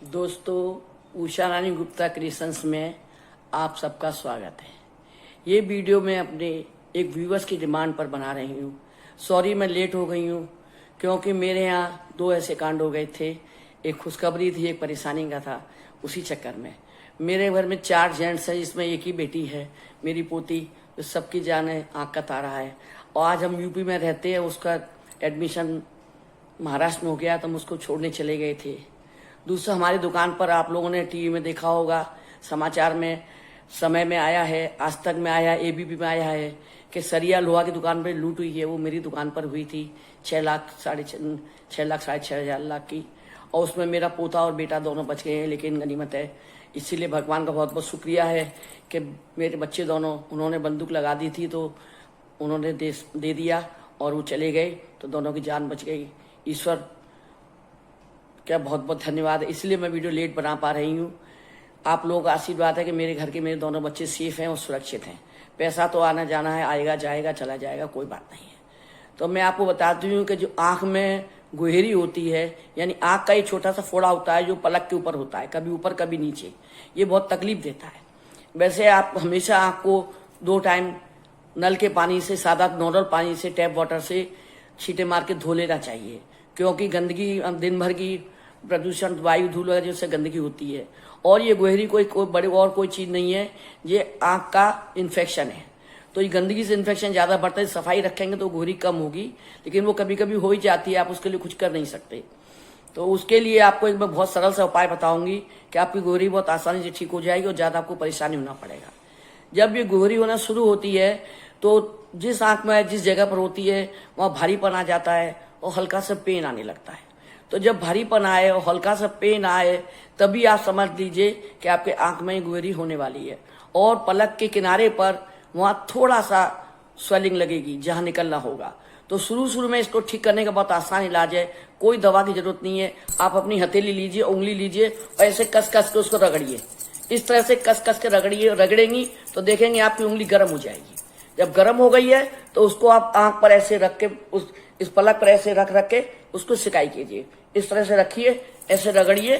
दोस्तों, उषा रानी गुप्ता क्रिएशंस में आप सबका स्वागत है। ये वीडियो मैं अपने एक व्यूअर्स की डिमांड पर बना रही हूँ। सॉरी मैं लेट हो गई हूँ क्योंकि मेरे यहाँ दो ऐसे कांड हो गए थे। एक खुशखबरी थी, एक परेशानी का था। उसी चक्कर में मेरे घर में 4 जेंट्स हैं, जिसमें एक ही बेटी है मेरी पोती, जो सबकी जान है, आँख का तारा है। और आज हम यूपी में रहते हैं, उसका एडमिशन महाराष्ट्र में हो गया तो हम उसको छोड़ने चले गए थे। दूसरा, हमारी दुकान पर आप लोगों ने टीवी में देखा होगा, समाचार में, समय में आया है, आज तक में आया है, एबीपी में आया है कि सरिया लोहा की दुकान पर लूट हुई है। वो मेरी दुकान पर हुई थी 6 लाख साढ़े 6 हजार लाख की। और उसमें मेरा पोता और बेटा दोनों बच गए हैं, लेकिन गनीमत है। इसीलिए भगवान का बहुत बहुत शुक्रिया है कि मेरे बच्चे दोनों, उन्होंने बंदूक लगा दी थी तो उन्होंने दे दिया और वो चले गए, तो दोनों की जान बच गई। ईश्वर क्या बहुत बहुत धन्यवाद है। इसलिए मैं वीडियो लेट बना पा रही हूँ। आप लोगों का आशीर्वाद है कि मेरे घर के मेरे दोनों बच्चे सेफ हैं और सुरक्षित हैं। पैसा तो आना जाना है, आएगा जाएगा चला जाएगा, कोई बात नहीं है। तो मैं आपको बताती हूँ कि जो आँख में गुहेरी होती है, यानी आँख का एक छोटा सा फोड़ा होता है जो पलक के ऊपर होता है, कभी ऊपर कभी नीचे, ये बहुत तकलीफ देता है। वैसे आप हमेशा आँख को 2 टाइम नल के पानी से, सादा नॉर्मल पानी से, टैप वाटर से छींटे मार के धो लेना चाहिए, क्योंकि गंदगी दिन भर की प्रदूषण, वायु, धूल वगैरह जिससे गंदगी होती है। और ये गुहेरी कोई बड़े और कोई चीज नहीं है, ये आँख का इन्फेक्शन है। तो ये गंदगी से इन्फेक्शन ज्यादा बढ़ता है। सफाई रखेंगे तो गुहेरी कम होगी, लेकिन वो कभी कभी हो ही जाती है, आप उसके लिए कुछ कर नहीं सकते। तो उसके लिए आपको एक मैं बहुत सरल सा उपाय बताऊंगी कि आपकी गुहेरी बहुत आसानी से ठीक हो जाएगी और ज्यादा आपको परेशानी होना पड़ेगा। जब ये गुहेरी होना शुरू होती है तो जिस आंख में, जिस जगह पर होती है, वहां भारीपन आ जाता है और हल्का सा पेन आने लगता है। तो जब भारीपन आए और हल्का सा पेन आए, तभी आप समझ लीजिए कि आपके आंख में गुहेरी होने वाली है। और पलक के किनारे पर वहां थोड़ा सा स्वेलिंग लगेगी जहां निकलना होगा। तो शुरू में इसको ठीक करने का बहुत आसान इलाज है, कोई दवा की जरूरत नहीं है। आप अपनी हथेली लीजिए, उंगली लीजिए और ऐसे कस के उसको रगड़िए। इस तरह से कस के रगड़िए, रगड़ेंगी तो देखेंगे आपकी उंगली गर्म हो जाएगी। जब गर्म हो गई है तो उसको आप आंख पर ऐसे रख के, इस पलक पर ऐसे रख के उसको सिकाई कीजिए। इस तरह से रखिए, ऐसे रगड़िए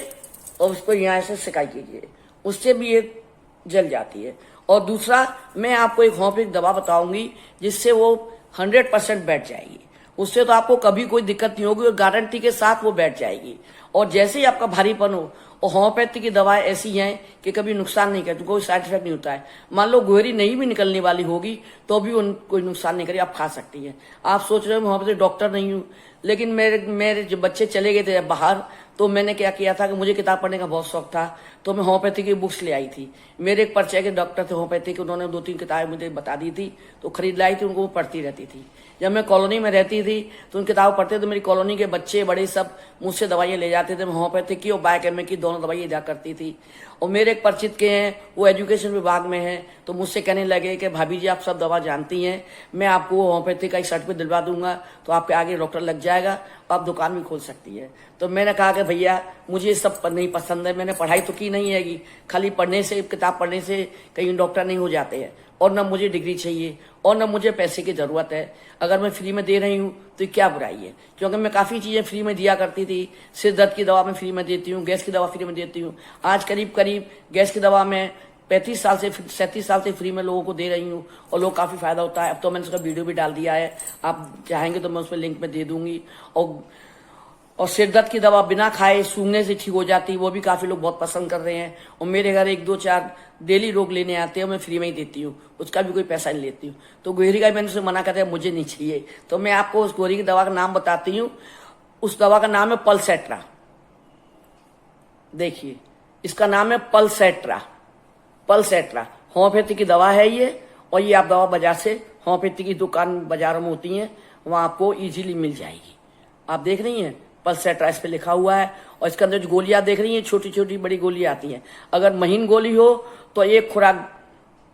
और उसको यहाँ से सिकाई कीजिए, उससे भी ये जल जाती है। और दूसरा, मैं आपको एक होम्योपैथिक दवा बताऊंगी जिससे वो 100% बैठ जाएगी। उससे तो आपको कभी कोई दिक्कत नहीं होगी और गारंटी के साथ वो बैठ जाएगी। और जैसे ही आपका भारीपन हो, और होम्योपैथी की दवाएं ऐसी हैं कि कभी नुकसान नहीं करती, कोई साइड इफेक्ट नहीं होता है। मान लो गुहेरी नहीं भी निकलने वाली होगी तो भी कोई नुकसान नहीं करेगी, आप खा सकती है। आप सोच रहे हो मैं होम्योपैथी डॉक्टर नहीं हूँ, लेकिन मेरे जो बच्चे चले गए थे बाहर, तो मैंने क्या किया था कि मुझे किताब पढ़ने का बहुत शौक था, तो मैं होम्योपैथी की बुक्स ले आई थी। मेरे एक परिचय के डॉक्टर थे होम्योपैथी के, उन्होंने 2-3 किताबें मुझे बता दी थी, तो खरीद लाई थी, उनको पढ़ती रहती थी। जब मैं कॉलोनी में रहती थी तो उन किताब पढ़ते तो मेरी कॉलोनी के बच्चे बड़े सब मुझसे दवाइयाँ ले जाते थे। मैं होम्योपैथी की और बायोकेमिक की दोनों दवाइयाँ जा करती थी। और मेरे एक परिचित के हैं, वो एजुकेशन विभाग में हैं, तो मुझसे कहने लगे कि भाभी जी आप सब दवा जानती हैं, मैं आपको होम्योपैथी का एक सर्टिफिकेट दिलवा दूंगा तो आपके आगे डॉक्टर लग जाएगा, आप दुकान भी खोल सकती है। तो मैंने कहा कि भैया मुझे ये सब नहीं पसंद है, मैंने पढ़ाई तो की नहीं है, खाली पढ़ने से, किताब पढ़ने से कहीं डॉक्टर नहीं हो जाते हैं, और न मुझे डिग्री चाहिए और न मुझे पैसे की जरूरत है। अगर मैं फ्री में दे रही हूँ तो क्या बुराई है, क्योंकि मैं काफी चीजें फ्री में दिया करती थी। सिर दर्द की दवा मैं फ्री में देती हूँ, गैस की दवा फ्री में देती हूँ। आज करीब गैस की दवा मैं 37 साल से फ्री में लोगों को दे रही हूँ और लोग काफी फायदा होता है। अब तो मैंने उसका वीडियो भी डाल दिया है, आप चाहेंगे तो मैं उस पर लिंक में दे दूंगी। और सिर दर्द की दवा बिना खाए सूंघने से ठीक हो जाती है, वो भी काफी लोग बहुत पसंद कर रहे हैं। और मेरे घर 1-2-4 डेली लोग लेने आते हैं, मैं फ्री में ही देती हूँ, उसका भी कोई पैसा नहीं लेती हूँ। तो गुहेरी का मैंने उसे मना कर दिया, मुझे नहीं चाहिए। तो मैं आपको उस गुहेरी की दवा का नाम बताती हूँ। उस दवा का नाम है पल्सेट्रा। देखिए, इसका नाम है पल्सेट्रा। होम्योपैथी की दवा है ये, और ये आप दवा बाजार से, होम्योपैथी की दुकान बाजारों में होती है, वहां आपको इजीली मिल जाएगी। आप देख रही हैं पल्सेट्रा, इस पे लिखा हुआ है। और इसके अंदर जो गोलियां देख रही हैं, छोटी छोटी बड़ी गोलियां आती हैं। अगर महीन गोली हो तो एक खुराक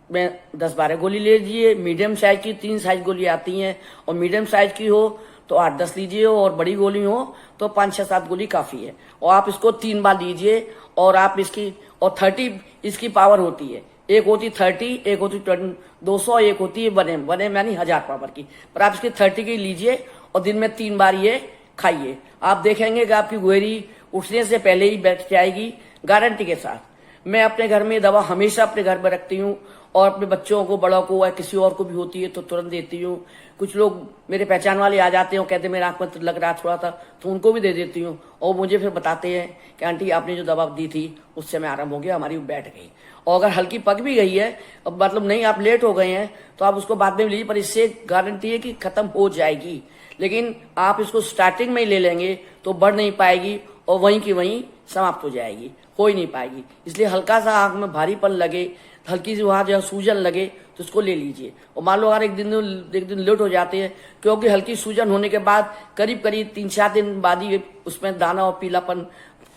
में 10-12 गोली ले लीजिए। मीडियम साइज की 3 साइज गोली आती हैं, और मीडियम साइज की हो तो 8-10 लीजिए, और बड़ी गोली हो तो 5-6-7 गोली काफी है। और आप इसको 3 बार लीजिए। और आप इसकी, और 30 इसकी पावर होती है, एक होती 30, एक होती 200, एक होती है 1M यानी 1000 पावर की। पर आप इसकी 30 की लीजिए और दिन में 3 बार ये खाइए। आप देखेंगे कि आपकी गुहेरी उठने से पहले ही बैठ जाएगी, गारंटी के साथ। मैं अपने घर में दवा हमेशा अपने घर में रखती हूँ और अपने बच्चों को, बड़ों को या किसी और को भी होती है तो तुरंत देती हूँ। कुछ लोग मेरे पहचान वाले आ जाते हैं, कहते हैं मेरा आंख में लग रहा थोड़ा था, तो उनको भी दे देती हूँ और मुझे फिर बताते हैं कि आंटी आपने जो दवा दी थी उससे मैं आराम हो गया, हमारी बैठ गई। और अगर हल्की पक भी गई है, अब मतलब नहीं आप लेट हो गए हैं, तो आप उसको बाद में लीजिए, पर इससे गारंटी है कि खत्म हो जाएगी। लेकिन आप इसको स्टार्टिंग में ही ले लेंगे तो बढ़ नहीं पाएगी और वहीं की वहीं समाप्त हो जाएगी, हो ही नहीं पाएगी। इसलिए हल्का सा आंख में भारीपन लगे, हल्की सी वहां जो सूजन लगे तो उसको ले लीजिए। और मान लो अगर एक दिन लेट हो जाते हैं, क्योंकि हल्की सूजन होने के बाद करीब 3-4 दिन बाद ही उसमें दाना और पीलापन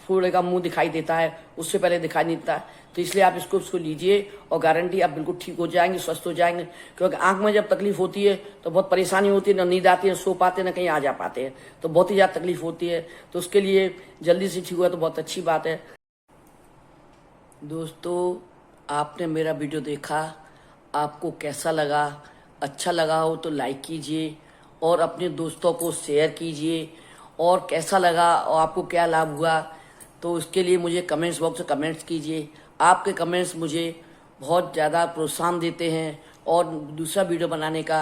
फूले का मुंह दिखाई देता है, उससे पहले दिखाई नहीं देता। तो इसलिए आप इसको लीजिए और गारंटी आप बिल्कुल ठीक हो जाएंगे, स्वस्थ हो जाएंगे। क्योंकि आंख में जब तकलीफ होती है तो बहुत परेशानी होती है, ना नींद आती है, सो पाते, ना कहीं आ जा पाते हैं, तो बहुत ही ज्यादा तकलीफ होती है। तो उसके लिए जल्दी से ठीक हुआ तो बहुत अच्छी बात है। दोस्तों, आपने मेरा वीडियो देखा, आपको कैसा लगा? अच्छा लगा हो तो लाइक कीजिए और अपने दोस्तों को शेयर कीजिए। और कैसा लगा और आपको क्या लाभ हुआ तो उसके लिए मुझे कमेंट्स बॉक्स में कमेंट्स कीजिए। आपके कमेंट्स मुझे बहुत ज़्यादा प्रोत्साहन देते हैं और दूसरा वीडियो बनाने का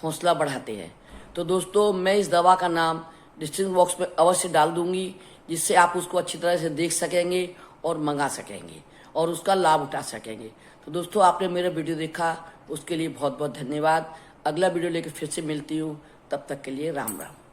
हौसला बढ़ाते हैं। तो दोस्तों, मैं इस दवा का नाम डिस्क्रिप्शन बॉक्स में अवश्य डाल दूंगी, जिससे आप उसको अच्छी तरह से देख सकेंगे और मंगा सकेंगे और उसका लाभ उठा सकेंगे। तो दोस्तों, आपने मेरा वीडियो देखा उसके लिए बहुत बहुत धन्यवाद। अगला वीडियो लेकर फिर से मिलती हूँ, तब तक के लिए राम राम।